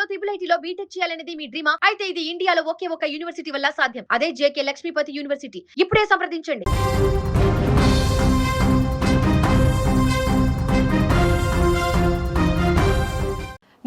ఐఐటీలో triple ఐటీలో BTech చేయాలనేది మీ డ్రీమా? అయితే ఇది ఇండియాలో ఒకే ఒక యూనివర్సిటీ వల్ల సాధ్యం. అదే జేకే లక్ష్మీపతి యూనివర్సిటీ. ఇప్పుడే సంప్రదించండి.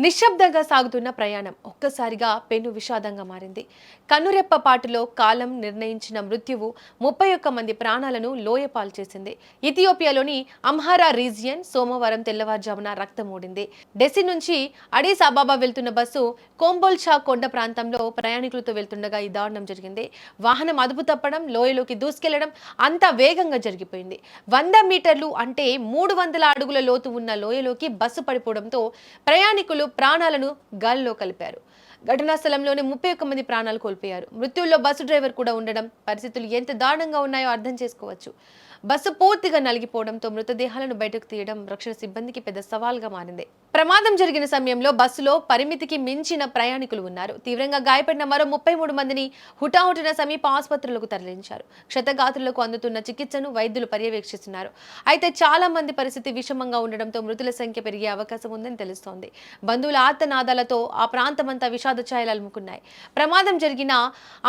నిశ్శబ్దంగా సాగుతున్న ప్రయాణం ఒక్కసారిగా పెను విషాదంగా మారింది. కన్నురెప్ప పాటులో కాలం నిర్ణయించిన మృత్యువు 31 మంది ప్రాణాలను లోయపాలు చేసింది. ఇథియోపియాలోని అమ్హారా రీజియన్ సోమవారం తెల్లవారుజామున రక్తమూడింది. డెసి నుంచి అడీస్ అబాబా వెళ్తున్న బస్సు కోంబోల్చా కొండ ప్రాంతంలో ప్రయాణికులతో వెళ్తుండగా ఈ దారుణం జరిగింది. వాహనం అదుపు తప్పడం, లోయలోకి దూసుకెళ్లడం అంతా వేగంగా జరిగిపోయింది. 100 మీటర్లు అంటే 300 అడుగుల లోతు ఉన్న లోయలోకి బస్సు పడిపోవడంతో ప్రయాణికులు ప్రాణాలను గాలిలో కలిపారు. ఘటనా స్థలంలోనే 31 మంది ప్రాణాలు కోల్పోయారు. మృత్యుల్లో బస్సు డ్రైవర్ కూడా ఉండడం పరిస్థితులు ఎంత దారుణంగా ఉన్నాయో అర్థం చేసుకోవచ్చు. బస్సు పూర్తిగా నలిగిపోవడంతో మృతదేహాలను బయటకు తీయడం రక్షణ సిబ్బందికి పెద్ద సవాల్గా మారింది. ప్రమాదం జరిగిన సమయంలో బస్సులో పరిమితికి మించిన ప్రయాణికులు ఉన్నారు. తీవ్రంగా గాయపడిన మరో 33 మందిని హుటాహుటిన సమీప ఆసుపత్రులకు తరలించారు. క్షతగాత్రులకు అందుతున్న చికిత్సను వైద్యులు పర్యవేక్షిస్తున్నారు. అయితే చాలా మంది పరిస్థితి విషమంగా ఉండడంతో మృతుల సంఖ్య పెరిగే అవకాశం ఉందని తెలుస్తోంది. బంధువుల ఆర్తనాదాలతో ఆ ప్రాంతమంతా విషాద ఛాయలు అలుముకున్నాయి. ప్రమాదం జరిగిన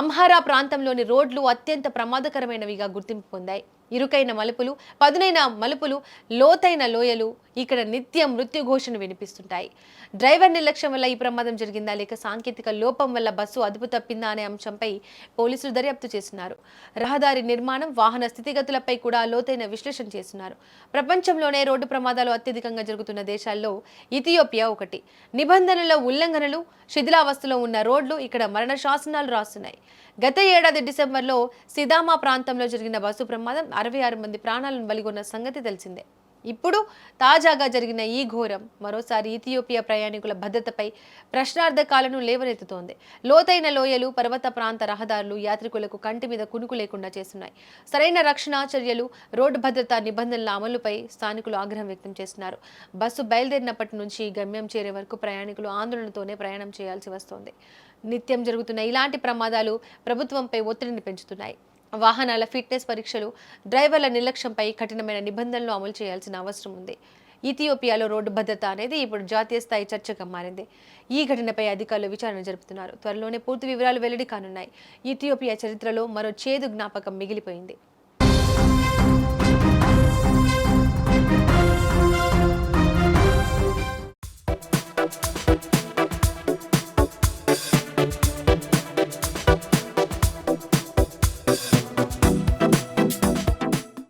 అమ్హారా ప్రాంతంలోని రోడ్లు అత్యంత ప్రమాదకరమైనవిగా గుర్తింపు పొందాయి. ఇరుకైన మలుపులు, పదునైన మలుపులు, లోతైన లోయలు ఇక్కడ నిత్యం మృత్యు ఘోషను వినిపిస్తుంటాయి. డ్రైవర్ నిర్లక్ష్యం వల్ల ఈ ప్రమాదం జరిగిందా లేక సాంకేతిక లోపం వల్ల బస్సు అదుపు తప్పిందా అనే అంశంపై పోలీసులు దర్యాప్తు చేస్తున్నారు. రహదారి నిర్మాణం, వాహన స్థితిగతులపై కూడా లోతైన విశ్లేషణ చేస్తున్నారు. ప్రపంచంలోనే రోడ్డు ప్రమాదాలు అత్యధికంగా జరుగుతున్న దేశాల్లో ఇథియోపియా ఒకటి. నిబంధనల ఉల్లంఘనలు, శిథిలావస్థలో ఉన్న రోడ్లు ఇక్కడ మరణ శాసనాలు రాస్తున్నాయి. గత ఏడాది డిసెంబర్లో సిదామా ప్రాంతంలో జరిగిన బస్సు ప్రమాదం 66 మంది ప్రాణాలను బలిగొన్న సంగతి తెలిసిందే. ఇప్పుడు తాజాగా జరిగిన ఈ ఘోరం మరోసారి ఇథియోపియా ప్రయాణికుల భద్రతపై ప్రశ్నార్థకాలను లేవనెత్తుతోంది. లోతైన లోయలు, పర్వత ప్రాంత రహదారులు యాత్రికులకు కంటి మీద కునుకు లేకుండా చేస్తున్నాయి. సరైన రక్షణ చర్యలు, రోడ్డు భద్రతా నిబంధనల అమలుపై స్థానికులు ఆగ్రహం వ్యక్తం చేస్తున్నారు. బస్సు బయలుదేరినప్పటి నుంచి గమ్యం చేరే వరకు ప్రయాణికులు ఆందోళనతోనే ప్రయాణం చేయాల్సి వస్తోంది. నిత్యం జరుగుతున్న ఇలాంటి ప్రమాదాలు ప్రభుత్వంపై ఒత్తిడిని పెంచుతున్నాయి. వాహనాల ఫిట్నెస్ పరీక్షలు, డ్రైవర్ల నిర్లక్ష్యంపై కఠినమైన నిబంధనలు అమలు చేయాల్సిన అవసరం ఉంది. ఇథియోపియాలో రోడ్డు భద్రత అనేది ఇప్పుడు జాతీయ స్థాయి చర్చగా మారింది. ఈ ఘటనపై అధికారులు విచారణ జరుపుతున్నారు. త్వరలోనే పూర్తి వివరాలు వెల్లడి కానున్నాయి. ఇథియోపియా చరిత్రలో మరో చేదు జ్ఞాపకం మిగిలిపోయింది.